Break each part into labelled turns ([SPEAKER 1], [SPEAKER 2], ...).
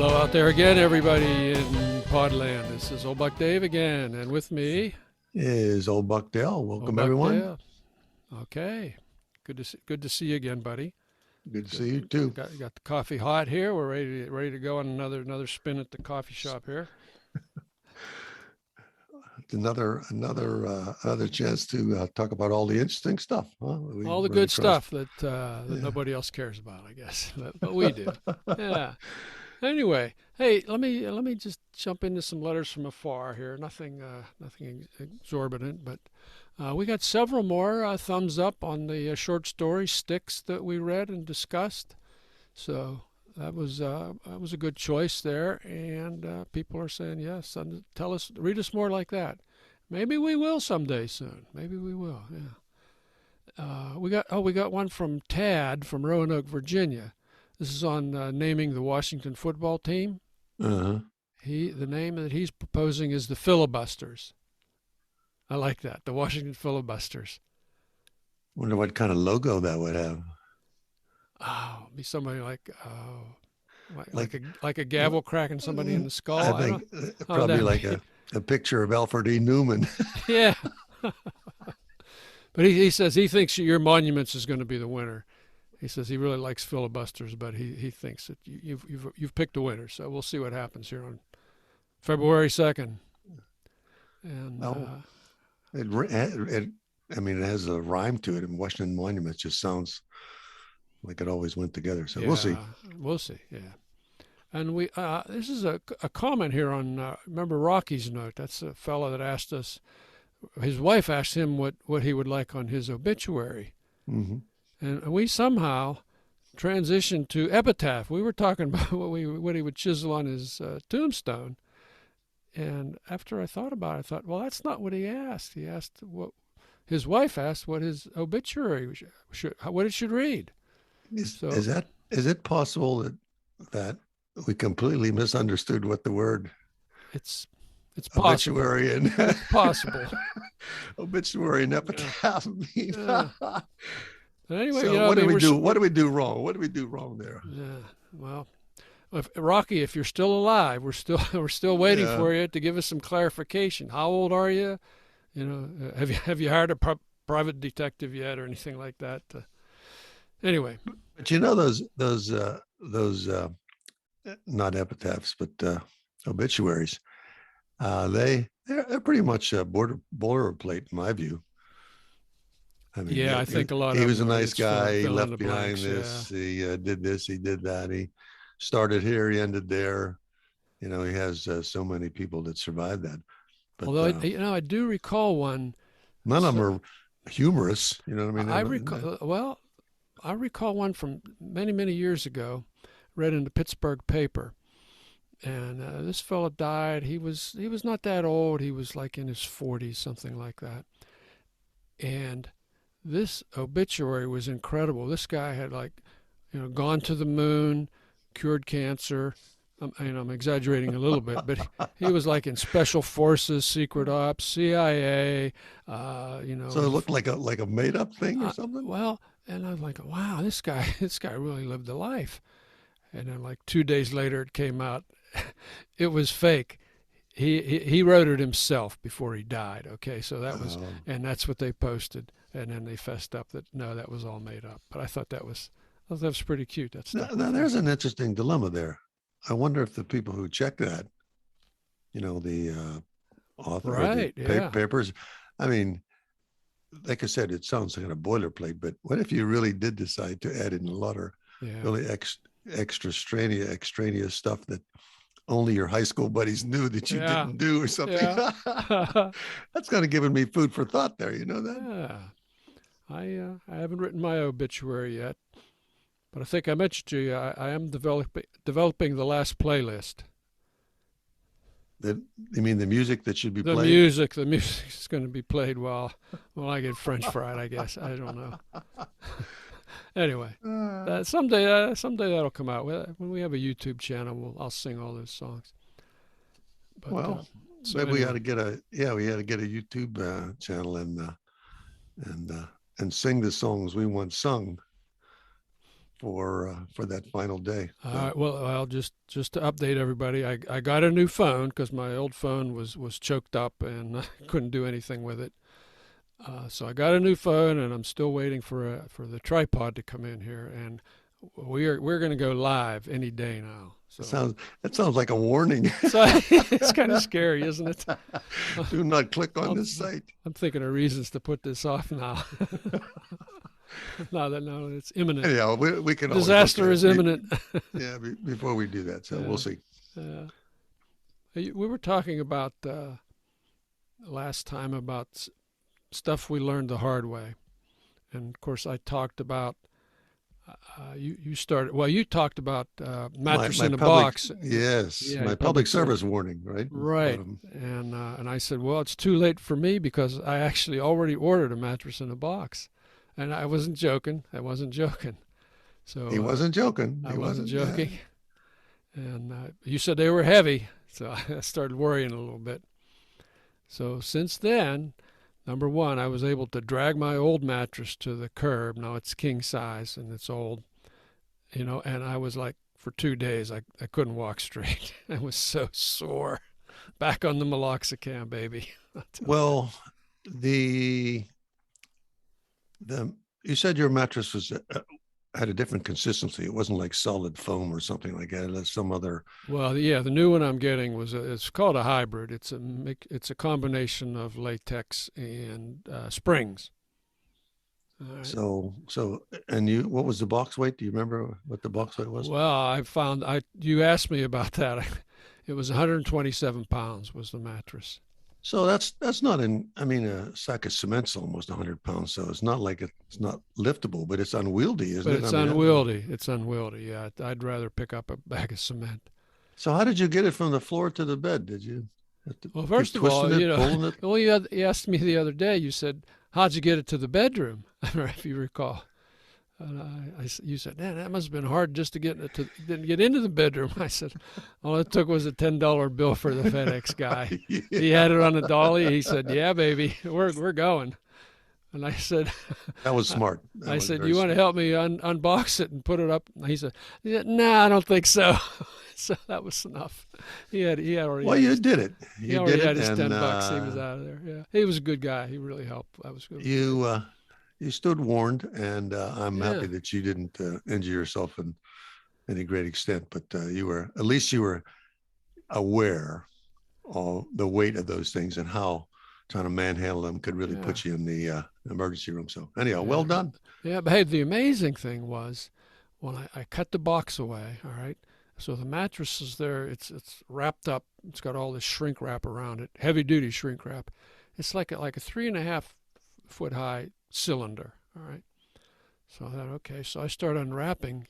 [SPEAKER 1] Hello out there again, everybody in Podland. This is Old Buck Dave again, and with me
[SPEAKER 2] is old Buck Dale.
[SPEAKER 1] Old
[SPEAKER 2] Welcome,
[SPEAKER 1] Buck
[SPEAKER 2] everyone.
[SPEAKER 1] Dale. Okay, good to see you again, buddy.
[SPEAKER 2] Good to see
[SPEAKER 1] Good,
[SPEAKER 2] you
[SPEAKER 1] good.
[SPEAKER 2] too.
[SPEAKER 1] Got the coffee hot here. We're ready to go on another spin at the coffee shop here.
[SPEAKER 2] It's another chance to talk about all the interesting stuff. Huh? We
[SPEAKER 1] All the
[SPEAKER 2] run
[SPEAKER 1] good
[SPEAKER 2] across.
[SPEAKER 1] stuff that
[SPEAKER 2] Yeah.
[SPEAKER 1] nobody else cares about, I guess, but we do. Yeah. Anyway, hey, let me just jump into some letters from afar here. Nothing exorbitant, but we got several more thumbs up on the short story Sticks that we read and discussed. So that was a good choice there, and people are saying yes. Read us more like that. Maybe we will someday soon. Maybe we will. Yeah. We got one from Tad from Roanoke, Virginia. This is on naming the Washington football team.
[SPEAKER 2] Uh-huh.
[SPEAKER 1] The name that he's proposing is the Filibusters. I like that, the Washington Filibusters.
[SPEAKER 2] Wonder what kind of logo that would have.
[SPEAKER 1] Oh, be somebody
[SPEAKER 2] Like,
[SPEAKER 1] like a gavel cracking somebody in the skull.
[SPEAKER 2] I
[SPEAKER 1] I
[SPEAKER 2] think
[SPEAKER 1] don't. How would
[SPEAKER 2] probably
[SPEAKER 1] that
[SPEAKER 2] like
[SPEAKER 1] be?
[SPEAKER 2] a picture of Alfred E. Newman.
[SPEAKER 1] Yeah. But he says he thinks your Monuments is going to be the winner. He says he really likes Filibusters, but he thinks that you've picked a winner. So we'll see what happens here on February 2nd. And
[SPEAKER 2] Oh, it, I mean, it has a rhyme to it, and Washington Monument just sounds like it always went together. So we'll see.
[SPEAKER 1] yeah, we'll see. Yeah. And this is a comment here on remember Rocky's note. That's a fellow that asked us. His wife asked him what he would like on his obituary,
[SPEAKER 2] Hmm.
[SPEAKER 1] and we somehow transitioned to epitaph. We were talking about what he would chisel on his tombstone, and after I thought about it, I thought, well, that's not what he asked. He asked what his wife asked what his obituary what it should read.
[SPEAKER 2] Is
[SPEAKER 1] So
[SPEAKER 2] is that is it possible that we completely misunderstood what the word
[SPEAKER 1] it's possible.
[SPEAKER 2] obituary and
[SPEAKER 1] It's possible.
[SPEAKER 2] obituary and
[SPEAKER 1] Yeah.
[SPEAKER 2] epitaph mean?
[SPEAKER 1] Yeah. But anyway,
[SPEAKER 2] So
[SPEAKER 1] I
[SPEAKER 2] what did
[SPEAKER 1] mean,
[SPEAKER 2] we do? What did we do wrong? What did we do wrong there?
[SPEAKER 1] yeah. Well, Rocky, if you're still alive, we're still waiting
[SPEAKER 2] Yeah.
[SPEAKER 1] for you to give us some clarification. How old are you? You know, have you hired a private detective yet, or anything like that? Anyway,
[SPEAKER 2] But those not epitaphs, but obituaries. They're pretty much boilerplate in my view. I mean,
[SPEAKER 1] yeah, I think a lot
[SPEAKER 2] he
[SPEAKER 1] of
[SPEAKER 2] was a
[SPEAKER 1] them are
[SPEAKER 2] nice
[SPEAKER 1] just fill,
[SPEAKER 2] guy. He
[SPEAKER 1] fill in
[SPEAKER 2] left
[SPEAKER 1] the
[SPEAKER 2] behind
[SPEAKER 1] blanks. Yeah.
[SPEAKER 2] this. He did this. He did that. He started here. He ended there. You know, he has so many people that survived that. But
[SPEAKER 1] Although I do recall one.
[SPEAKER 2] none of them
[SPEAKER 1] So
[SPEAKER 2] are humorous. You know what I
[SPEAKER 1] I
[SPEAKER 2] mean?
[SPEAKER 1] recall well, I recall one from many years ago, read in the Pittsburgh paper, and this fellow died. He was not that old. He was like in his 40s, something like that. And this obituary was incredible. This guy had gone to the moon, cured cancer. I'm exaggerating a little bit, but he was like in special forces, secret ops, CIA.
[SPEAKER 2] So it
[SPEAKER 1] His,
[SPEAKER 2] looked like a made up thing or something.
[SPEAKER 1] well, and I was like, wow, this guy really lived a life. And then like 2 days later, it came out, it was fake. He wrote it himself before he died. Okay, so
[SPEAKER 2] Um,
[SPEAKER 1] and that's what they posted, and then they fessed up that no, that was all made up. But I thought that was pretty cute. That
[SPEAKER 2] now,
[SPEAKER 1] stuck
[SPEAKER 2] now
[SPEAKER 1] with me.
[SPEAKER 2] there's an interesting dilemma there. I wonder if the people who check that, the author or the
[SPEAKER 1] Right? Yeah.
[SPEAKER 2] papers, I mean, like I said, it sounds like a boilerplate, but what if you really did decide to add in a lot of
[SPEAKER 1] Yeah.
[SPEAKER 2] really extraneous stuff that only your high school buddies knew that you
[SPEAKER 1] Yeah.
[SPEAKER 2] didn't do or something?
[SPEAKER 1] Yeah.
[SPEAKER 2] That's kind of giving me food for thought there. You know that?
[SPEAKER 1] Yeah. I haven't written my obituary yet, but I think I mentioned to you I am developing the last playlist.
[SPEAKER 2] That you mean the music that should be
[SPEAKER 1] The
[SPEAKER 2] played?
[SPEAKER 1] music, the music is going to be played while I get French fried. I guess I don't know. Anyway, someday that'll come out. When we have a YouTube channel, I'll sing all those songs. But
[SPEAKER 2] Well,
[SPEAKER 1] so
[SPEAKER 2] maybe we ought
[SPEAKER 1] anyway,
[SPEAKER 2] to we ought to get a YouTube channel and and sing the songs we once sung. for that final day.
[SPEAKER 1] All
[SPEAKER 2] So
[SPEAKER 1] right. Well, just to update everybody, I got a new phone because my old phone was choked up and I couldn't do anything with it. So I got a new phone, and I'm still waiting for the tripod to come in here, and we're going to go live any day now.
[SPEAKER 2] it
[SPEAKER 1] So
[SPEAKER 2] sounds that sounds like a warning.
[SPEAKER 1] so it's kind of scary, isn't it?
[SPEAKER 2] Do not click on
[SPEAKER 1] I'm,
[SPEAKER 2] this site.
[SPEAKER 1] I'm thinking of reasons to put this off now. No, it's imminent.
[SPEAKER 2] Anyhow, we can always look at
[SPEAKER 1] Disaster is
[SPEAKER 2] it.
[SPEAKER 1] imminent.
[SPEAKER 2] Yeah, before we do that, so
[SPEAKER 1] Yeah.
[SPEAKER 2] we'll see.
[SPEAKER 1] We were talking about last time about stuff we learned the hard way, and of course I talked about you started well. You talked about mattress
[SPEAKER 2] My
[SPEAKER 1] in a
[SPEAKER 2] public,
[SPEAKER 1] box.
[SPEAKER 2] yes,
[SPEAKER 1] Yeah,
[SPEAKER 2] my public service warning, right?
[SPEAKER 1] right. And I said, well, it's too late for me because I actually already ordered a mattress in a box, and I wasn't joking. I wasn't joking. So
[SPEAKER 2] He wasn't joking.
[SPEAKER 1] I
[SPEAKER 2] He
[SPEAKER 1] wasn't
[SPEAKER 2] wasn't
[SPEAKER 1] joking. And you said they were heavy, so I started worrying a little bit. So since then, number one, I was able to drag my old mattress to the curb. Now it's king size and it's old, and I was like, for 2 days, I couldn't walk straight. I was so sore. Back on the meloxicam, baby.
[SPEAKER 2] Well, the the you said your mattress was had a different consistency. It wasn't like solid foam or something like that. It's some other.
[SPEAKER 1] Well, yeah, the new one I'm getting it's called a hybrid. It's a combination of latex and springs. All right.
[SPEAKER 2] So, and what was the box weight? Do you remember what the box weight was?
[SPEAKER 1] Well, you asked me about that. It was 127 pounds was the mattress.
[SPEAKER 2] So that's not in. I mean, a sack of cement's almost 100 pounds, so it's not like it's not liftable, but it's unwieldy, isn't
[SPEAKER 1] But
[SPEAKER 2] it?
[SPEAKER 1] it's
[SPEAKER 2] I mean,
[SPEAKER 1] unwieldy. It's unwieldy. Yeah, I'd rather pick up a bag of cement.
[SPEAKER 2] so how did you get it from the floor to the bed? Did you have to
[SPEAKER 1] Well,
[SPEAKER 2] keep
[SPEAKER 1] first of all,
[SPEAKER 2] twisting it, pulling it?
[SPEAKER 1] well, you asked me the other day. You said, "How'd you get it to the bedroom?" If you recall. And you said, "Man, that must have been hard just to get into the bedroom." I said, "All it took was a $10 bill for the FedEx guy.
[SPEAKER 2] Yeah.
[SPEAKER 1] He had it on a dolly. He said, 'Yeah, baby, we're going.'" And I said,
[SPEAKER 2] That was smart. That
[SPEAKER 1] "I
[SPEAKER 2] was
[SPEAKER 1] said,
[SPEAKER 2] very
[SPEAKER 1] you want to
[SPEAKER 2] smart.
[SPEAKER 1] help me unbox it and put it up?" He said, "No, I don't think so." So that was enough. He already
[SPEAKER 2] Well,
[SPEAKER 1] had
[SPEAKER 2] you
[SPEAKER 1] his,
[SPEAKER 2] did it.
[SPEAKER 1] he
[SPEAKER 2] You
[SPEAKER 1] already
[SPEAKER 2] did
[SPEAKER 1] had
[SPEAKER 2] it,
[SPEAKER 1] his
[SPEAKER 2] and
[SPEAKER 1] $10. He was out of there. Yeah, he was a good guy. He really helped. That was good.
[SPEAKER 2] you stood warned, and I'm
[SPEAKER 1] Yeah.
[SPEAKER 2] happy that you didn't injure yourself in any great extent. But at least you were aware of the weight of those things and how trying to manhandle them could really
[SPEAKER 1] Yeah.
[SPEAKER 2] put you in the emergency room. So anyhow, well
[SPEAKER 1] Yeah.
[SPEAKER 2] done.
[SPEAKER 1] Yeah, but hey, the amazing thing was when I cut the box away, all right, so the mattress is there, it's wrapped up, it's got all this shrink wrap around it, heavy duty shrink wrap. It's like a 3.5 foot high cylinder, all right. So I thought, okay, so I start unwrapping,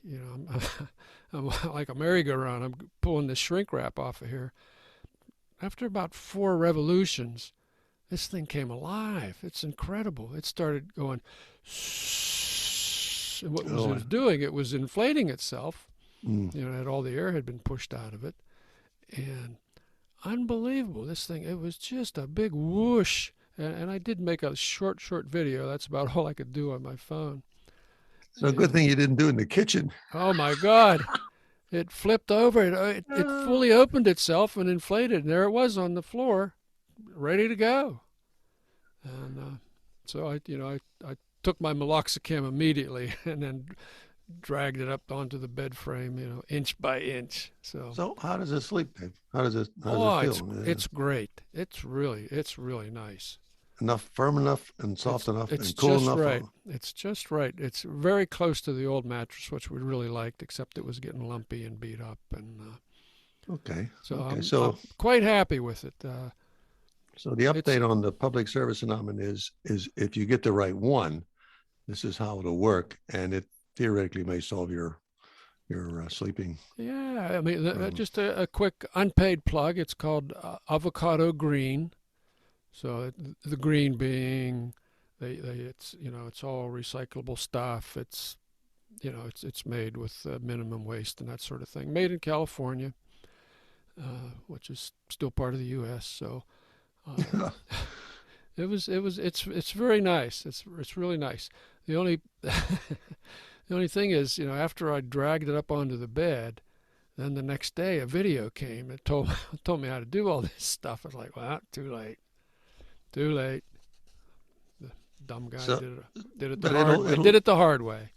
[SPEAKER 1] I'm like a merry-go-round, I'm pulling this shrink wrap off of here. After about 4 revolutions, this thing came alive. It's incredible. It started going. And what was
[SPEAKER 2] Oh,
[SPEAKER 1] it doing? It was inflating itself.
[SPEAKER 2] mm.
[SPEAKER 1] All the air had been pushed out of it, and unbelievable. This thing. It was just a big whoosh. And I did make a short video. That's about all I could do on my phone.
[SPEAKER 2] So good thing you didn't do it in the kitchen.
[SPEAKER 1] Oh my God! It flipped over. It fully opened itself and inflated. And there it was on the floor, ready to go. And so I took my meloxicam immediately and then dragged it up onto the bed frame, inch by inch.
[SPEAKER 2] So how does it sleep, Dave? How does it
[SPEAKER 1] It's
[SPEAKER 2] feel?
[SPEAKER 1] it's great. It's really nice.
[SPEAKER 2] Enough, firm enough, and soft enough,
[SPEAKER 1] It's
[SPEAKER 2] and cool
[SPEAKER 1] just
[SPEAKER 2] enough.
[SPEAKER 1] right. It's just right. It's very close to the old mattress, which we really liked, except it was getting lumpy and beat up. And
[SPEAKER 2] Okay.
[SPEAKER 1] so
[SPEAKER 2] Okay.
[SPEAKER 1] I'm quite happy with it.
[SPEAKER 2] So the
[SPEAKER 1] It's
[SPEAKER 2] update on the public service announcement is if you get the right one, this is how it'll work, and it theoretically may solve your sleeping
[SPEAKER 1] Yeah, I mean,
[SPEAKER 2] problem.
[SPEAKER 1] just a quick unpaid plug. It's called avocado green. So the green being, it's all recyclable stuff. It's made with minimum waste and that sort of thing. Made in California, which is still part of the U.S. So it's very nice. It's really nice. The The only thing is, after I dragged it up onto the bed, then the next day a video came and told told me how to do all this stuff. I was like, well, too late, too late. The dumb guy
[SPEAKER 2] So,
[SPEAKER 1] did it the
[SPEAKER 2] but
[SPEAKER 1] hard way. Did it the hard way.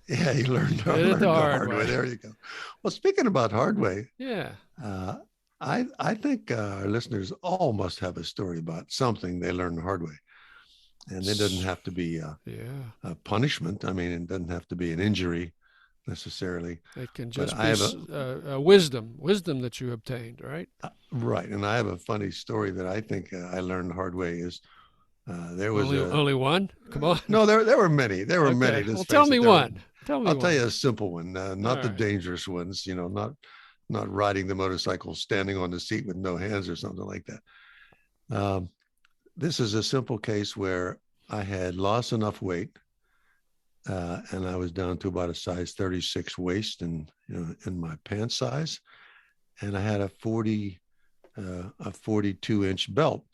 [SPEAKER 2] yeah, you
[SPEAKER 1] Did it the
[SPEAKER 2] learned the
[SPEAKER 1] hard
[SPEAKER 2] hard way.
[SPEAKER 1] way.
[SPEAKER 2] There you go. Well, speaking about hard way,
[SPEAKER 1] Yeah.
[SPEAKER 2] uh, I think our listeners all must have a story about something they learned the hard way, and it doesn't have to be
[SPEAKER 1] Yeah.
[SPEAKER 2] a punishment. I mean, it doesn't have to be an injury necessarily.
[SPEAKER 1] It can
[SPEAKER 2] But
[SPEAKER 1] just
[SPEAKER 2] I
[SPEAKER 1] be
[SPEAKER 2] have
[SPEAKER 1] a wisdom that you obtained, right?
[SPEAKER 2] right, and I have a funny story that I think I learned the hard way. Is there was
[SPEAKER 1] Only one? Come on.
[SPEAKER 2] no, there were many. There were many.
[SPEAKER 1] Okay. Well,
[SPEAKER 2] Let's
[SPEAKER 1] tell
[SPEAKER 2] face
[SPEAKER 1] me
[SPEAKER 2] it.
[SPEAKER 1] one. Tell me
[SPEAKER 2] I'll
[SPEAKER 1] one.
[SPEAKER 2] tell you a simple one, not
[SPEAKER 1] All
[SPEAKER 2] the
[SPEAKER 1] right.
[SPEAKER 2] dangerous ones. Not riding the motorcycle, standing on the seat with no hands or something like that. This is a simple case where I had lost enough weight, and I was down to about a size 36 waist, and in my pant size, and I had a 42-inch belt.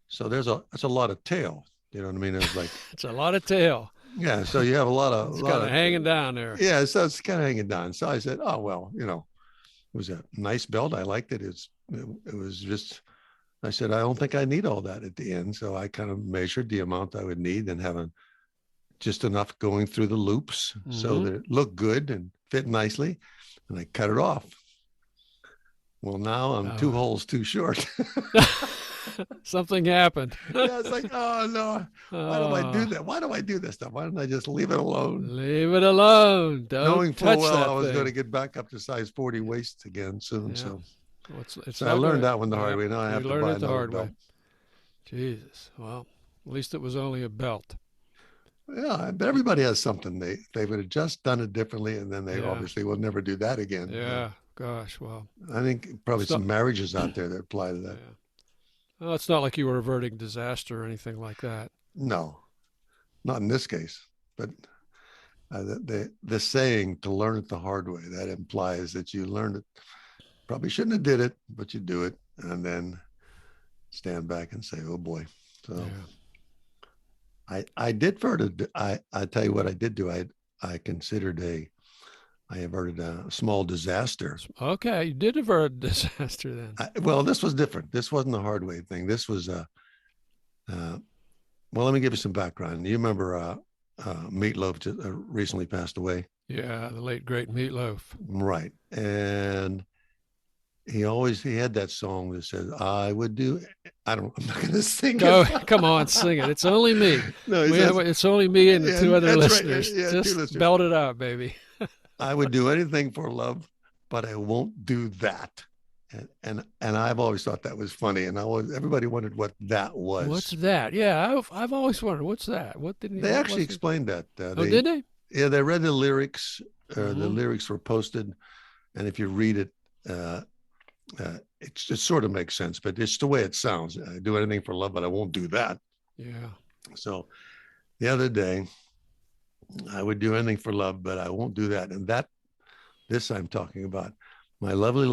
[SPEAKER 2] So that's a lot of tail. You know what I mean? It was like
[SPEAKER 1] It's a lot of tail.
[SPEAKER 2] yeah. So you have a lot
[SPEAKER 1] It's kind of hanging down there.
[SPEAKER 2] yeah. So it's kind of hanging down. So I said, oh well, it was a nice belt. I liked it. It was just. I said, I don't think I need all that at the end. So I kind of measured the amount I would need and having just enough going through the loops so that it looked good and fit nicely. And I cut it off. Well, now I'm 2 holes too short.
[SPEAKER 1] Something happened.
[SPEAKER 2] Yeah, it's like, oh no, why do I do that? Why do I do this stuff? Why don't I just leave it alone?
[SPEAKER 1] Leave it alone. Don't
[SPEAKER 2] Knowing full
[SPEAKER 1] touch
[SPEAKER 2] well
[SPEAKER 1] that
[SPEAKER 2] I was
[SPEAKER 1] thing.
[SPEAKER 2] going to get back up to size 40 waist again soon.
[SPEAKER 1] Yeah.
[SPEAKER 2] So,
[SPEAKER 1] It's
[SPEAKER 2] I learned that one the hard way. Now I have to buy
[SPEAKER 1] learned it the
[SPEAKER 2] another
[SPEAKER 1] hard
[SPEAKER 2] belt.
[SPEAKER 1] way. Jesus. Well, at least it was only a belt.
[SPEAKER 2] Yeah, but everybody has something. They would have just done it differently, and then they
[SPEAKER 1] Yeah.
[SPEAKER 2] obviously will never do that again.
[SPEAKER 1] Yeah. Gosh. Well.
[SPEAKER 2] I think probably some marriages out there that apply to that.
[SPEAKER 1] Yeah. Well, it's not like you were averting disaster or anything like that.
[SPEAKER 2] No, not in this case. But the saying to learn it the hard way, that implies that you learned it. Probably shouldn't have did it, but you do it, and then stand back and say, "Oh boy." So.
[SPEAKER 1] Yeah.
[SPEAKER 2] I did I tell you what I did do. I considered I averted a small disaster.
[SPEAKER 1] Okay, you did avert a disaster then.
[SPEAKER 2] Well, this was different. This wasn't a hard way thing. This was well, let me give you some background. You remember Meatloaf just, recently passed away?
[SPEAKER 1] Yeah, the late great Meatloaf.
[SPEAKER 2] Right. And he had that song that says, I'm not going to sing it.
[SPEAKER 1] Come on, sing it. It's only me.
[SPEAKER 2] No,
[SPEAKER 1] it's only me and the two other listeners.
[SPEAKER 2] Right. Yeah,
[SPEAKER 1] just
[SPEAKER 2] two listeners.
[SPEAKER 1] belt it out, baby.
[SPEAKER 2] I would do anything for love, but I won't do that. And I've always thought that was funny, and everybody wondered what that was.
[SPEAKER 1] What's that? Yeah, I've always wondered what's that. What did
[SPEAKER 2] they actually explained that?
[SPEAKER 1] Did they?
[SPEAKER 2] Yeah, they read the lyrics. The lyrics were posted, and if you read it, it sort of makes sense. But it's the way it sounds. I do anything for love, but I won't do that.
[SPEAKER 1] Yeah.
[SPEAKER 2] So the other day, I would do anything for love, but I won't do that. And this I'm talking about my lovely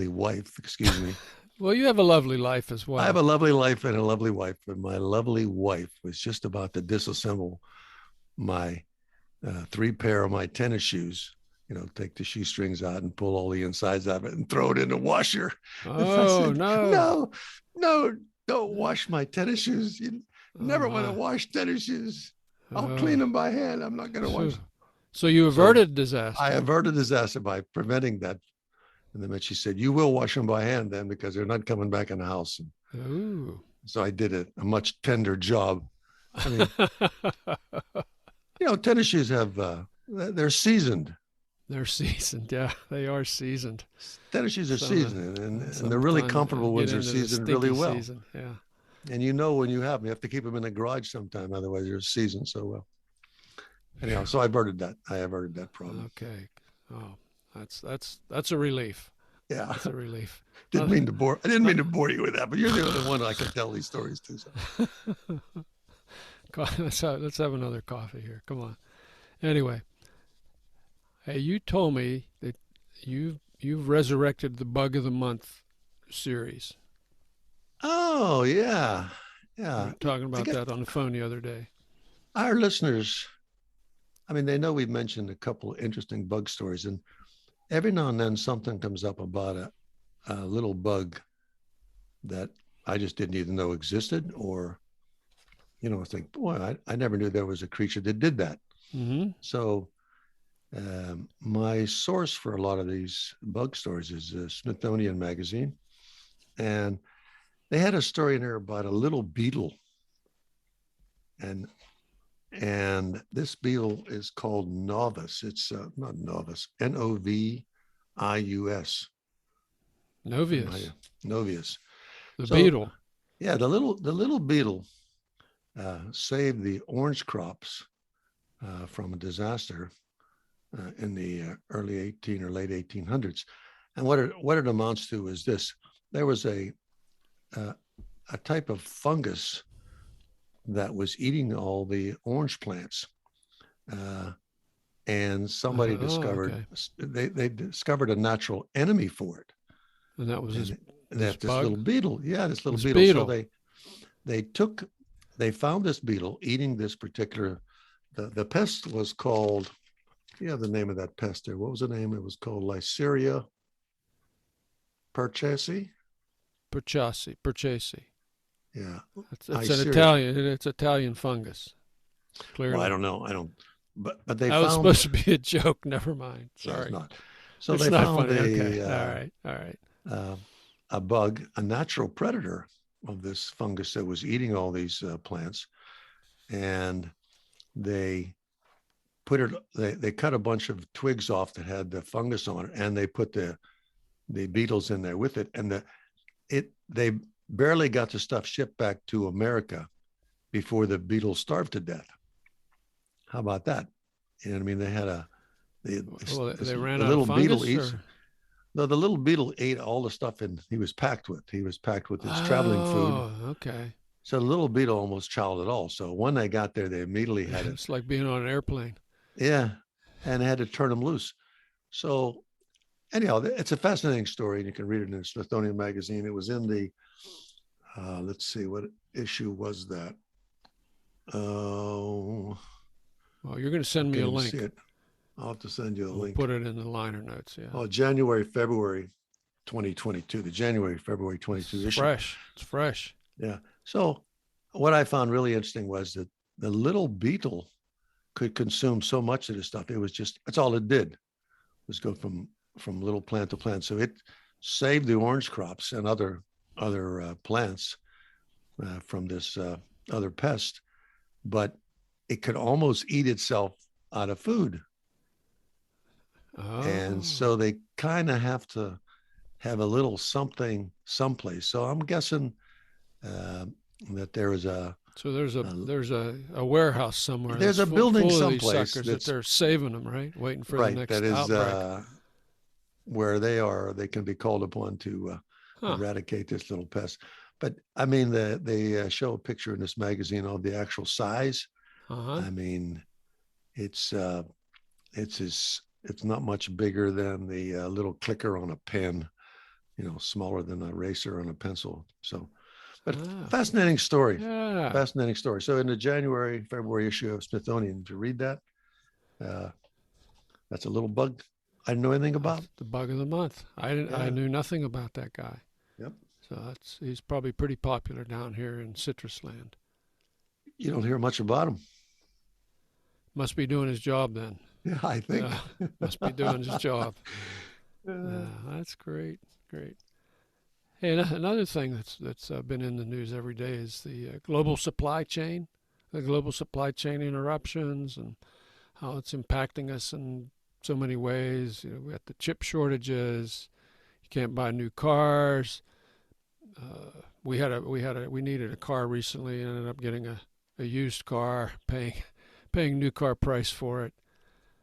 [SPEAKER 2] wife, excuse me.
[SPEAKER 1] Well, you have a lovely life as well.
[SPEAKER 2] I have a lovely life and a lovely wife, but my lovely wife was just about to disassemble my 3 pair of my tennis shoes. Take the shoestrings out and pull all the insides out of it and throw it in the washer.
[SPEAKER 1] Oh,
[SPEAKER 2] said,
[SPEAKER 1] no.
[SPEAKER 2] No, don't wash my tennis shoes. You never want to wash tennis shoes. I'll clean them by hand. I'm not going to wash them.
[SPEAKER 1] So you averted disaster.
[SPEAKER 2] I averted disaster by preventing that. And then she said, you will wash them by hand then because they're not coming back in the house.
[SPEAKER 1] Ooh.
[SPEAKER 2] So I did a much tender job. I mean, tennis shoes they're seasoned.
[SPEAKER 1] They're seasoned. Yeah, they are seasoned.
[SPEAKER 2] Tennis shoes are seasoned, and the really comfortable ones are seasoned really well.
[SPEAKER 1] Season. Yeah.
[SPEAKER 2] And when you have them, you have to keep them in the garage sometime, otherwise they're seasoned so well. Anyhow, so I averted that problem.
[SPEAKER 1] Okay. Oh, that's a relief.
[SPEAKER 2] Yeah,
[SPEAKER 1] that's a relief.
[SPEAKER 2] I didn't mean to bore you with that, but you're the only one I can tell these stories to. So.
[SPEAKER 1] Let's have another coffee here. Come on. Anyway, hey, you told me that you've resurrected the Bug of the Month series.
[SPEAKER 2] Oh yeah.
[SPEAKER 1] We were talking about that on the phone the other day.
[SPEAKER 2] Our listeners I mean, they know we've mentioned a couple of interesting bug stories, and every now and then something comes up about a little bug that I just didn't even know existed, or, think, boy, I never knew there was a creature that did that.
[SPEAKER 1] Mm-hmm.
[SPEAKER 2] So my source for a lot of these bug stories is Smithsonian Magazine. And they had a story in there about a little beetle. And this beetle is called Novus. It's not Novus, Novius.
[SPEAKER 1] Novius,
[SPEAKER 2] Novius.
[SPEAKER 1] the
[SPEAKER 2] So
[SPEAKER 1] beetle.
[SPEAKER 2] yeah, the little beetle saved the orange crops from a disaster in the early 18 or late 1800s. And what it amounts to is this: there was a type of fungus that was eating all the orange plants. And somebody discovered
[SPEAKER 1] Okay.
[SPEAKER 2] they discovered a natural enemy for it,
[SPEAKER 1] And that was
[SPEAKER 2] and
[SPEAKER 1] this
[SPEAKER 2] that this little
[SPEAKER 1] bug,
[SPEAKER 2] beetle, yeah, this little
[SPEAKER 1] this
[SPEAKER 2] beetle. So
[SPEAKER 1] beetle.
[SPEAKER 2] they found this beetle eating this particular. The pest was called. You have the name of that pest there. What was the name? It was called Lyceria purchasei.
[SPEAKER 1] Purchasei.
[SPEAKER 2] Yeah,
[SPEAKER 1] It's an
[SPEAKER 2] Lyceria.
[SPEAKER 1] Italian. It's Italian fungus.
[SPEAKER 2] Well, I
[SPEAKER 1] Clearly,
[SPEAKER 2] don't know. I don't. But they
[SPEAKER 1] that was
[SPEAKER 2] found.
[SPEAKER 1] supposed to be a joke. Never mind.
[SPEAKER 2] Yeah, it's
[SPEAKER 1] Sorry,
[SPEAKER 2] not. So
[SPEAKER 1] it's
[SPEAKER 2] they
[SPEAKER 1] not
[SPEAKER 2] found
[SPEAKER 1] funny. Okay. All right. All right.
[SPEAKER 2] uh, a bug, a natural predator of this fungus that was eating all these plants, and they they cut a bunch of twigs off that had the fungus on it, and they put the beetles in there with it, and they barely got the stuff shipped back to America before the beetles starved to death. How about that? And I mean, they had
[SPEAKER 1] Well, they ran
[SPEAKER 2] the
[SPEAKER 1] out of
[SPEAKER 2] little beetle
[SPEAKER 1] fungus,
[SPEAKER 2] eats.
[SPEAKER 1] or
[SPEAKER 2] No, the little beetle ate all the stuff and he was packed with. He was packed with his traveling food.
[SPEAKER 1] oh, okay.
[SPEAKER 2] So the little beetle almost chowed it all. So when they got there, they immediately had to,
[SPEAKER 1] It's like being on an airplane.
[SPEAKER 2] yeah, and they had to turn them loose. So anyhow, it's a fascinating story, and you can read it in the Smithsonian Magazine. It was in the, let's see, what issue was that? Oh,
[SPEAKER 1] Well, you're going to
[SPEAKER 2] I
[SPEAKER 1] send me
[SPEAKER 2] can't
[SPEAKER 1] a
[SPEAKER 2] even see
[SPEAKER 1] link.
[SPEAKER 2] it. I'll have to send you a
[SPEAKER 1] We'll
[SPEAKER 2] link.
[SPEAKER 1] put it in the liner notes. Yeah.
[SPEAKER 2] Oh, January, February 2022, the January, February 22
[SPEAKER 1] It's
[SPEAKER 2] issue.
[SPEAKER 1] fresh. It's fresh.
[SPEAKER 2] Yeah. So what I found really interesting was that the little beetle could consume so much of this stuff. It was just, that's all it did, was go from little plant to plant. So it saved the orange crops and other plants from this other pest, but it could almost eat itself out of food. And
[SPEAKER 1] Oh.
[SPEAKER 2] so they kind of have to have a little something someplace. So I'm guessing uh, that there is
[SPEAKER 1] So there's
[SPEAKER 2] a
[SPEAKER 1] a warehouse somewhere
[SPEAKER 2] there's
[SPEAKER 1] that's
[SPEAKER 2] a building
[SPEAKER 1] full of these
[SPEAKER 2] someplace
[SPEAKER 1] suckers that
[SPEAKER 2] that's
[SPEAKER 1] they're saving them, right? Waiting for the
[SPEAKER 2] right. That
[SPEAKER 1] next
[SPEAKER 2] is
[SPEAKER 1] outbreak.
[SPEAKER 2] where they are. They can be called upon to
[SPEAKER 1] Huh.
[SPEAKER 2] eradicate this little pest. But I mean, they show a picture in this magazine of the actual size.
[SPEAKER 1] Uh-huh.
[SPEAKER 2] I mean, it's it's not much bigger than the little clicker on a pen. Smaller than a eraser on a pencil. So, but
[SPEAKER 1] Ah.
[SPEAKER 2] fascinating story.
[SPEAKER 1] Yeah.
[SPEAKER 2] Fascinating story. So in the January, February issue of Smithsonian, to read that, uh, that's a little bug I didn't know anything about.
[SPEAKER 1] That's the bug of the month. I
[SPEAKER 2] Yeah.
[SPEAKER 1] knew nothing about that guy.
[SPEAKER 2] Yep.
[SPEAKER 1] So he's probably pretty popular down here in Citrus Land.
[SPEAKER 2] You don't hear much about him.
[SPEAKER 1] Must be doing his job then.
[SPEAKER 2] Yeah, I think.
[SPEAKER 1] Must be doing his job. That's great. Great. Hey, another thing that's been in the news every day is the global supply chain, the global supply chain interruptions, and how it's impacting us in so many ways. We got the chip shortages. You can't buy new cars. We needed a car recently and ended up getting a used car, paying new car price for it.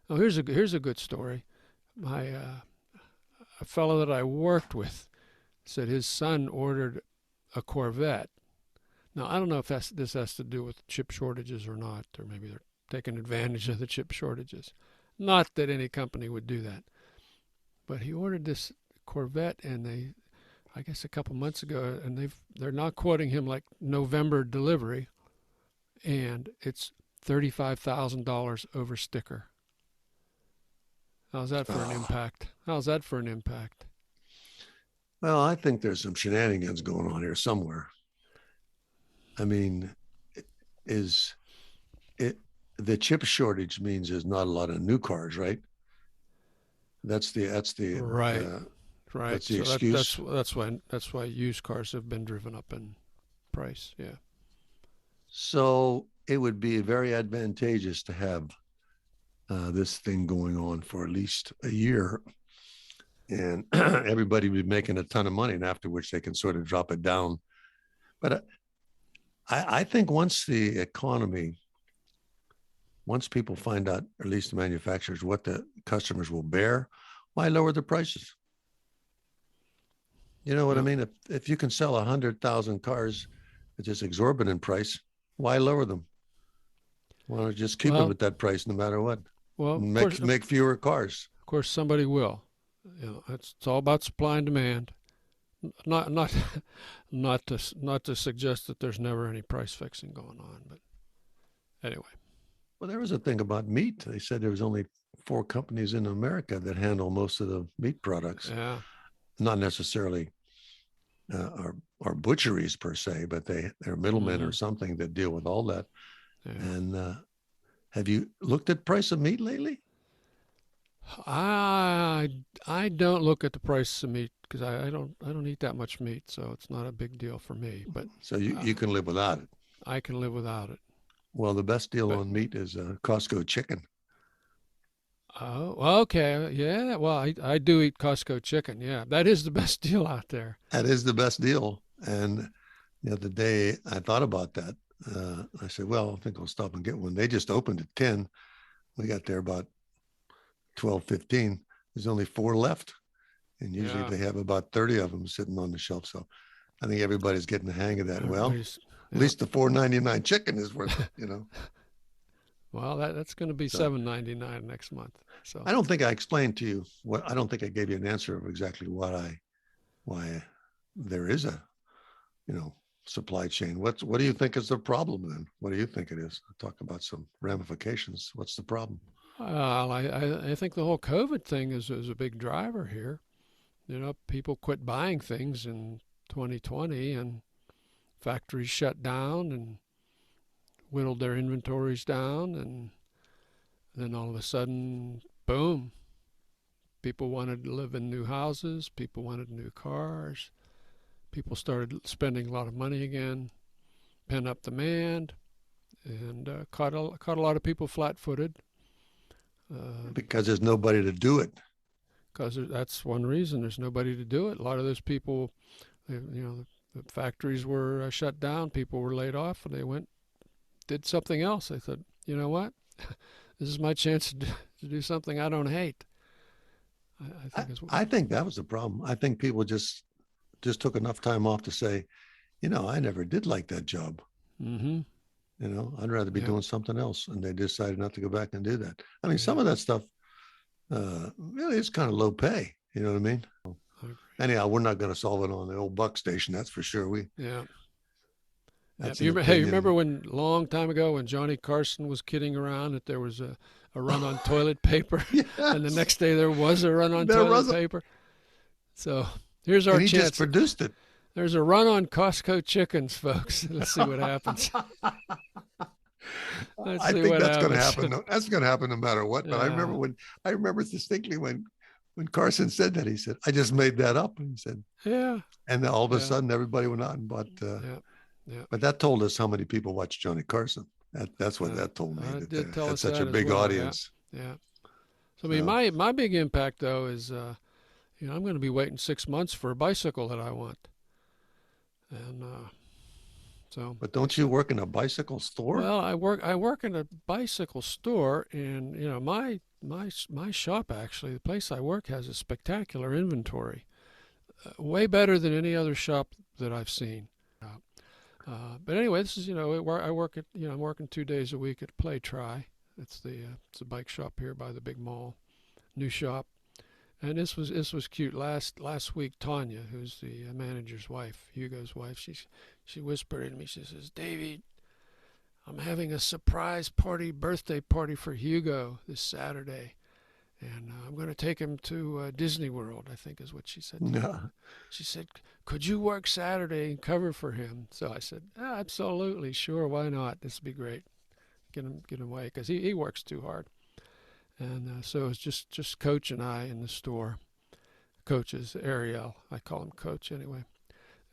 [SPEAKER 1] Oh, here's a good story. A fellow that I worked with said his son ordered a Corvette. Now I don't know if this has to do with chip shortages or not, or maybe they're taking advantage of the chip shortages. Not that any company would do that, but he ordered this Corvette, and I guess a couple months ago, and they're now quoting him like November delivery, and it's $35,000 over sticker. How's that for an
[SPEAKER 2] Oh,
[SPEAKER 1] impact? How's that for an impact?
[SPEAKER 2] well, I think there's some shenanigans going on here somewhere. I mean, is it the chip shortage means there's not a lot of new cars, right? That's the that's the
[SPEAKER 1] Right,
[SPEAKER 2] uh,
[SPEAKER 1] right.
[SPEAKER 2] that's the
[SPEAKER 1] So
[SPEAKER 2] excuse.
[SPEAKER 1] that's why used cars have been driven up in price. Yeah.
[SPEAKER 2] So it would be very advantageous to have this thing going on for at least a year, and everybody would be making a ton of money, and after which they can sort of drop it down. But I think once the economy, once people find out, or at least the manufacturers, what the customers will bear, why lower the prices? You know what I
[SPEAKER 1] Well,
[SPEAKER 2] mean? If you can sell 100,000 cars at this exorbitant price, why lower them? Why don't you just keep them
[SPEAKER 1] well,
[SPEAKER 2] at that price no matter what?
[SPEAKER 1] of course,
[SPEAKER 2] Make fewer cars.
[SPEAKER 1] somebody will. It's all about supply and demand. Not not not to suggest that there's never any price fixing going on, but anyway.
[SPEAKER 2] Well, there was a thing about meat. They said there was only 4 companies in America that handle most of the meat products,
[SPEAKER 1] Yeah.
[SPEAKER 2] not necessarily our butcheries per se, but they're middlemen or
[SPEAKER 1] Hmm.
[SPEAKER 2] something that deal with all that.
[SPEAKER 1] Yeah.
[SPEAKER 2] And have you looked at price of meat lately?
[SPEAKER 1] I I don't look at the price of meat because I don't eat that much meat, so it's not a big deal for me. But
[SPEAKER 2] So you
[SPEAKER 1] uh,
[SPEAKER 2] can live without it.
[SPEAKER 1] I can live without it.
[SPEAKER 2] Well, the best deal
[SPEAKER 1] But
[SPEAKER 2] on meat is Costco chicken.
[SPEAKER 1] oh, well, okay, yeah. Well, I do eat Costco chicken. Yeah, that is the best deal out there.
[SPEAKER 2] That is the best deal. And the other day I thought about that. I said, well, I think I'll stop and get one. They just opened at 10. We got there about 12:15. There's only 4 left. And usually
[SPEAKER 1] Yeah,
[SPEAKER 2] they have about 30 of them sitting on the shelf. So I think everybody's getting the hang of that. Well,
[SPEAKER 1] everybody's.
[SPEAKER 2] at
[SPEAKER 1] Yeah.
[SPEAKER 2] least the 4.99 chicken is worth.
[SPEAKER 1] Well, that's going to be
[SPEAKER 2] So
[SPEAKER 1] $7.99 next month. So
[SPEAKER 2] I don't think I explained to you what I don't think I gave you an answer of exactly why there is a supply chain. What do you think is the problem then? What do you think it is? Talk about some ramifications. What's the problem?
[SPEAKER 1] I think the whole COVID thing is a big driver here. People quit buying things in 2020, and factories shut down and whittled their inventories down, and then all of a sudden, boom, people wanted to live in new houses, people wanted new cars, people started spending a lot of money again, pent up demand, and caught a lot of people flat-footed.
[SPEAKER 2] Because there's nobody to do it.
[SPEAKER 1] Because that's one reason. There's nobody to do it. A lot of those people, the factories were shut down. People were laid off, and they went did something else. They thought, you know what, this is my chance to do something I don't hate. I
[SPEAKER 2] I,
[SPEAKER 1] think is.
[SPEAKER 2] I think that was the problem. I think people just took enough time off to say, I never did like that job.
[SPEAKER 1] Mm-hmm.
[SPEAKER 2] I'd rather be
[SPEAKER 1] Yeah.
[SPEAKER 2] doing something else. And they decided not to go back and do that. I mean, some
[SPEAKER 1] Yeah.
[SPEAKER 2] of that stuff really is kind of low pay. You know what I mean?
[SPEAKER 1] I agree.
[SPEAKER 2] Anyhow, we're not going to solve it on the old buck station. That's for sure.
[SPEAKER 1] Yeah. Yeah.
[SPEAKER 2] That's an
[SPEAKER 1] Hey, you remember
[SPEAKER 2] opinion.
[SPEAKER 1] when long time ago when Johnny Carson was kidding around that there was a run on toilet paper, and the
[SPEAKER 2] Yes,
[SPEAKER 1] next day there was a run on
[SPEAKER 2] there
[SPEAKER 1] toilet
[SPEAKER 2] was,
[SPEAKER 1] paper. So here's our
[SPEAKER 2] and he just
[SPEAKER 1] chance.
[SPEAKER 2] produced it.
[SPEAKER 1] There's a run on Costco chickens, folks. Let's see what happens. Let's
[SPEAKER 2] I
[SPEAKER 1] see
[SPEAKER 2] think
[SPEAKER 1] what
[SPEAKER 2] that's going to
[SPEAKER 1] happens.
[SPEAKER 2] happen. That's going to happen no matter what. But
[SPEAKER 1] Yeah.
[SPEAKER 2] I remember distinctly when Carson said that, he said, "I just made that up." And he said,
[SPEAKER 1] Yeah.
[SPEAKER 2] and then all of a
[SPEAKER 1] Yeah.
[SPEAKER 2] sudden everybody went out and bought.
[SPEAKER 1] Yeah. Yeah.
[SPEAKER 2] But that told us how many people watch Johnny Carson. That's what
[SPEAKER 1] Uh,
[SPEAKER 2] that told me,
[SPEAKER 1] it
[SPEAKER 2] that they
[SPEAKER 1] did tell
[SPEAKER 2] had
[SPEAKER 1] us
[SPEAKER 2] such a
[SPEAKER 1] that as
[SPEAKER 2] big
[SPEAKER 1] well. Yeah.
[SPEAKER 2] audience.
[SPEAKER 1] Yeah. So I mean,
[SPEAKER 2] So,
[SPEAKER 1] my big impact though is, I'm going to be waiting 6 months for a bicycle that I want, and so
[SPEAKER 2] but don't you work in a bicycle store?
[SPEAKER 1] well, I work in a bicycle store, and my shop actually, the place I work has a spectacular inventory, way better than any other shop that I've seen. But anyway, this is I work at I'm working 2 days a week at Play Try. It's a bike shop here by the big mall, new shop. And this was cute. Last week, Tanya, who's the manager's wife, Hugo's wife, she whispered in me. She says, "Davey, I'm having a surprise party, birthday party for Hugo this Saturday. And I'm going to take him to Disney World, I think is what she said to me.
[SPEAKER 2] Yeah.
[SPEAKER 1] She said, could you work Saturday and cover for him? So I said, oh, absolutely, sure, why not? This would be great. Get him away because he works too hard. And so it's just Coach and I in the store. Coach is Ariel. I call him Coach anyway.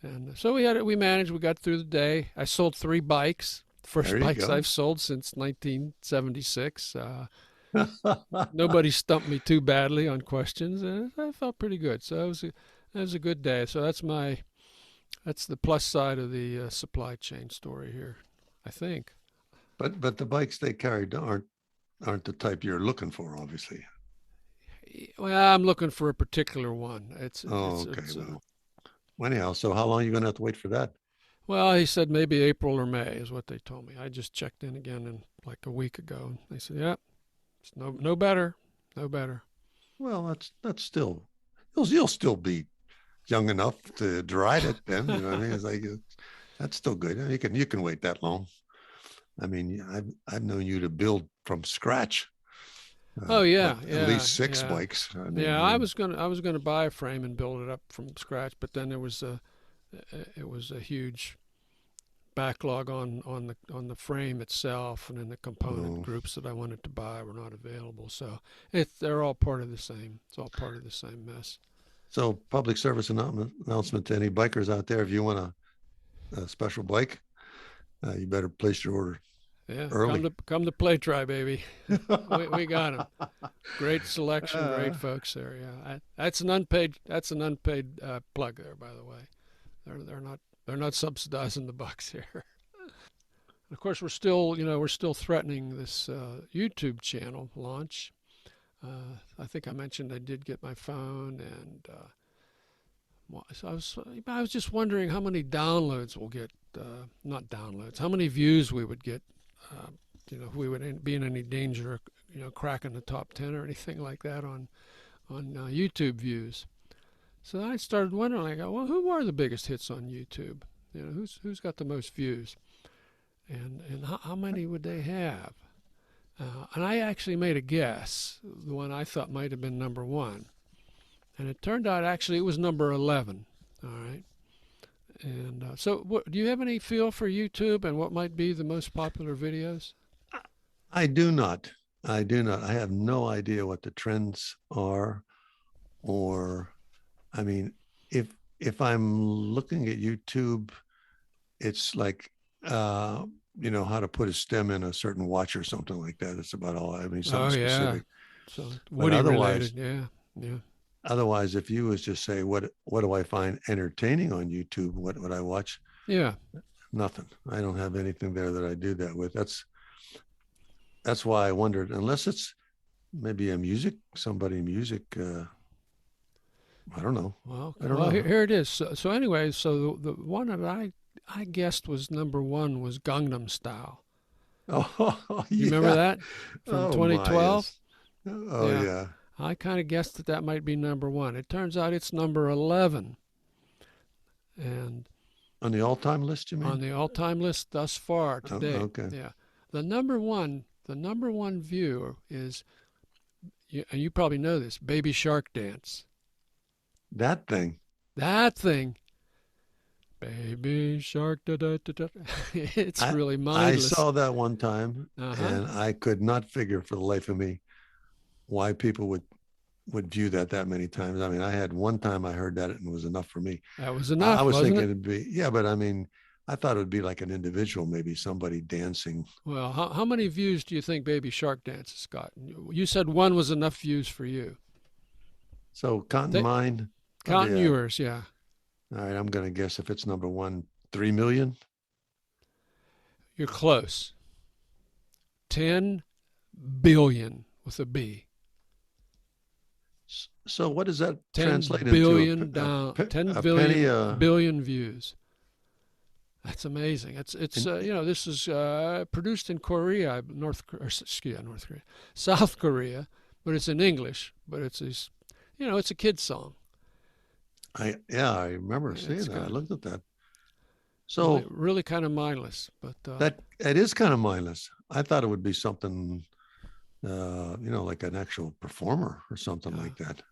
[SPEAKER 1] And so we managed. We got through the day. I sold 3 bikes. First
[SPEAKER 2] There you
[SPEAKER 1] bikes
[SPEAKER 2] go.
[SPEAKER 1] I've sold since 1976. Nobody stumped me too badly on questions, and I felt pretty good. So it was a good day. So that's the plus side of the supply chain story here, I think.
[SPEAKER 2] But the bikes they carried aren't the type you're looking for, obviously.
[SPEAKER 1] Well, I'm looking for a particular one.
[SPEAKER 2] Oh, okay. Well, anyhow, so how long are you going to have to wait for that?
[SPEAKER 1] Well, he said maybe April or May is what they told me. I just checked in again in like a week ago, and they said, yeah, it's no better, no better.
[SPEAKER 2] Well, that's still you'll still be young enough to ride it then. You know what I mean? It's like that's still good. You can wait that long. I mean, I've known you to build from scratch,
[SPEAKER 1] Oh
[SPEAKER 2] like
[SPEAKER 1] yeah,
[SPEAKER 2] at
[SPEAKER 1] yeah,
[SPEAKER 2] least 6
[SPEAKER 1] yeah,
[SPEAKER 2] bikes. I
[SPEAKER 1] yeah.
[SPEAKER 2] mean, you
[SPEAKER 1] I was gonna buy a frame and build it up from scratch, but then there was a it was a huge backlog on the frame itself, and then the component
[SPEAKER 2] oh,
[SPEAKER 1] groups that I wanted to buy were not available. So they're all part of the same. It's all part of the same mess.
[SPEAKER 2] so public service announcement to any bikers out there: if you want a special bike, you better place your order
[SPEAKER 1] Yeah,
[SPEAKER 2] early.
[SPEAKER 1] come to play try, baby. We got them. Great selection, great
[SPEAKER 2] uh,
[SPEAKER 1] folks there. Yeah, that's an unpaid plug there, by the way. They're not subsidizing the bucks here. Of course, we're still threatening this YouTube channel launch. I think I mentioned I did get my phone, and so I was just wondering how many downloads we'll get. Not downloads, how many views we would get. Uh, if we would be in any danger of cracking the top 10 or anything like that on YouTube views. So I started wondering. I go, well, who are the biggest hits on YouTube? Who's got the most views, and how many would they have? And I actually made a guess, the one I thought might have been number one, and it turned out actually it was number 11. All right. And so, do you have any feel for YouTube and what might be the most popular videos?
[SPEAKER 2] I do not. I do not. I have no idea what the trends are, or I mean, if I'm looking at YouTube, it's like how to put a stem in a certain watch or something like that. It's about all. I mean, something
[SPEAKER 1] Oh yeah,
[SPEAKER 2] specific.
[SPEAKER 1] so
[SPEAKER 2] But
[SPEAKER 1] Woody related. Yeah, yeah.
[SPEAKER 2] otherwise, if you was just say what do I find entertaining on YouTube, what would I watch?
[SPEAKER 1] Yeah.
[SPEAKER 2] Nothing. I don't have anything there that I do that with. That's why I wondered, unless it's maybe somebody music. I don't know.
[SPEAKER 1] Well,
[SPEAKER 2] I don't know.
[SPEAKER 1] here it is. So anyway, so the one that I guessed was number one was Gangnam Style.
[SPEAKER 2] Oh
[SPEAKER 1] You remember
[SPEAKER 2] yeah.
[SPEAKER 1] that from
[SPEAKER 2] Oh my
[SPEAKER 1] 2012?
[SPEAKER 2] yes. Oh
[SPEAKER 1] Yeah,
[SPEAKER 2] yeah.
[SPEAKER 1] I kind of guessed that might be number one. It turns out it's number 11, and
[SPEAKER 2] On the all-time list, you
[SPEAKER 1] on
[SPEAKER 2] mean?
[SPEAKER 1] the all-time list thus far to
[SPEAKER 2] Oh,
[SPEAKER 1] date.
[SPEAKER 2] okay.
[SPEAKER 1] Yeah, the number one view is, and you probably know this, Baby Shark Dance.
[SPEAKER 2] That thing.
[SPEAKER 1] That thing, Baby Shark, da da da da. It's
[SPEAKER 2] I
[SPEAKER 1] really
[SPEAKER 2] I
[SPEAKER 1] mindless.
[SPEAKER 2] saw that one time,
[SPEAKER 1] Uh huh.
[SPEAKER 2] and I could not figure for the life of me why people would view that many times. I mean, I had one time I heard that and it was enough for me.
[SPEAKER 1] That was
[SPEAKER 2] I
[SPEAKER 1] enough,
[SPEAKER 2] was
[SPEAKER 1] wasn't
[SPEAKER 2] thinking
[SPEAKER 1] it?
[SPEAKER 2] it'd be yeah, but I mean, I thought it would be like an individual, maybe somebody dancing.
[SPEAKER 1] Well, how many views do you think Baby Shark Dance has gotten? You said one was enough views for you.
[SPEAKER 2] So counting
[SPEAKER 1] They,
[SPEAKER 2] mine, probably
[SPEAKER 1] counting yours, yeah.
[SPEAKER 2] all right. I'm gonna guess if it's number one, 3 million.
[SPEAKER 1] You're close. 10 billion with a B.
[SPEAKER 2] So what does that
[SPEAKER 1] 10
[SPEAKER 2] translate into?
[SPEAKER 1] billion down, 10
[SPEAKER 2] A penny
[SPEAKER 1] billion views. That's amazing. It's
[SPEAKER 2] in,
[SPEAKER 1] this is produced in Korea, North Korea, South Korea, but it's in English. But it's a kid's song.
[SPEAKER 2] I remember seeing
[SPEAKER 1] It's
[SPEAKER 2] that. I
[SPEAKER 1] got
[SPEAKER 2] looked at that. So
[SPEAKER 1] really kind of mindless. But
[SPEAKER 2] that it is kind of mindless. I thought it would be something, like an actual performer or something
[SPEAKER 1] yeah.
[SPEAKER 2] like that.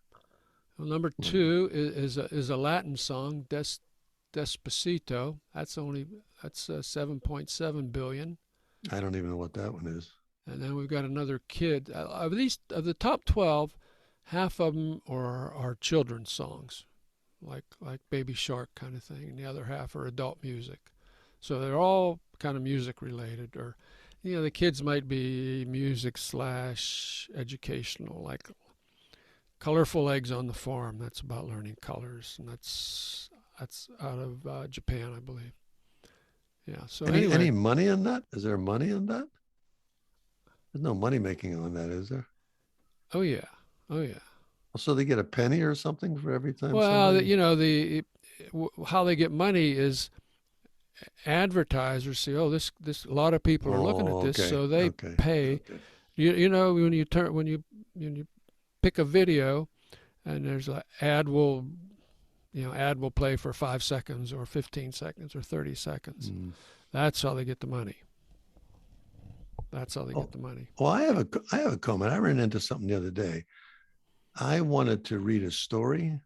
[SPEAKER 1] Well, number two is a Latin song, Despacito. That's 7.7 billion.
[SPEAKER 2] I don't even know what that one is.
[SPEAKER 1] And then we've got another kid. Of the top 12, half of them are children's songs, like Baby Shark kind of thing, and the other half are adult music. So they're all kind of music related, or the kids might be music / educational, like Colorful Eggs on the Farm. That's about learning colors, and that's out of Japan, I believe. Yeah. So
[SPEAKER 2] any money on that? Is there money on that? There's no money making on that, is there?
[SPEAKER 1] Oh yeah.
[SPEAKER 2] So they get a penny or something for every time.
[SPEAKER 1] Well, how they get money is advertisers see, this a lot of people are looking at this, so they pay. Okay. When you pick a video, and there's an ad will play for 5 seconds or 15 seconds or 30 seconds. That's how they get the money. Well,
[SPEAKER 2] I have a comment. I ran into something the other day. I wanted to read a story,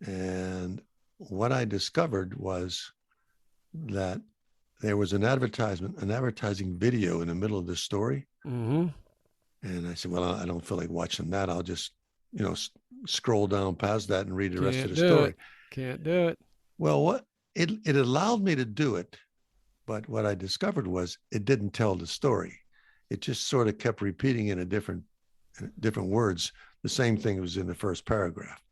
[SPEAKER 2] and what I discovered was that there was an advertising video in the middle of the story.
[SPEAKER 1] Mm-hmm.
[SPEAKER 2] And I said, well, I don't feel like watching that. I'll just, scroll down past that and read the rest of the story.
[SPEAKER 1] Can't do it.
[SPEAKER 2] Well, it allowed me to do it, but what I discovered was it didn't tell the story. It just sort of kept repeating in different words the same thing was in the first paragraph.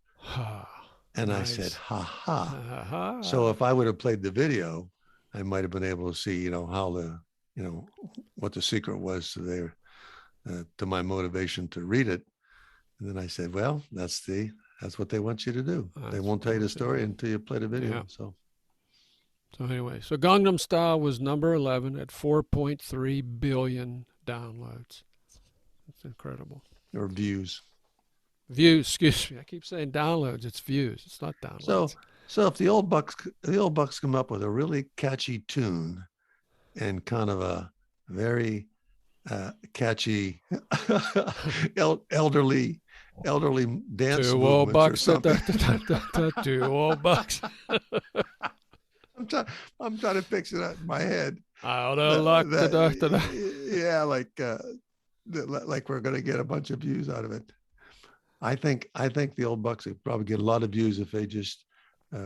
[SPEAKER 2] And nice. I said, ha. So if I would have played the video, I might have been able to see, how what the secret was to my motivation to read it. And then I said, well, that's what they want you to do. They won't tell you the story until you play the video. Yeah. So
[SPEAKER 1] anyway, Gangnam Style was number 11 at 4.3 billion downloads. That's incredible.
[SPEAKER 2] Or views.
[SPEAKER 1] Excuse me. I keep saying downloads. It's views. It's not downloads.
[SPEAKER 2] So if the old Bucks come up with a really catchy tune and kind of a very catchy elderly dance
[SPEAKER 1] two old bucks, two old bucks.
[SPEAKER 2] I'm trying to fix it out in my head.
[SPEAKER 1] Out of luck.
[SPEAKER 2] Yeah, like we're going to get a bunch of views out of it. I think the old Bucks would probably get a lot of views if they just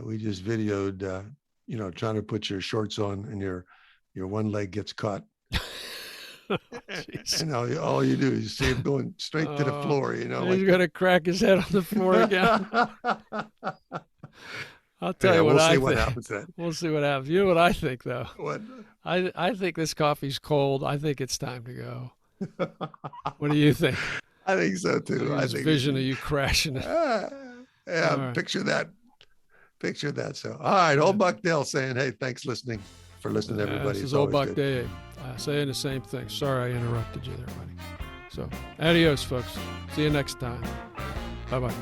[SPEAKER 2] we just videoed trying to put your shorts on and your one leg gets caught. And all you do is see him going straight to the floor.
[SPEAKER 1] He's gonna crack his head on the floor again. I'll tell you what I think. What happens then. We'll see what happens. You know what I think, though?
[SPEAKER 2] What?
[SPEAKER 1] I think this coffee's cold. I think it's time to go. What do you think?
[SPEAKER 2] I think so too. I think
[SPEAKER 1] vision of you crashing it.
[SPEAKER 2] Yeah, right. Picture that. So, all right, Old Buck Dale saying, "Hey, thanks for listening, everybody."
[SPEAKER 1] This is Old Buck Dale saying the same thing. Sorry, I interrupted you there, buddy. So, adios, folks. See you next time. Bye-bye.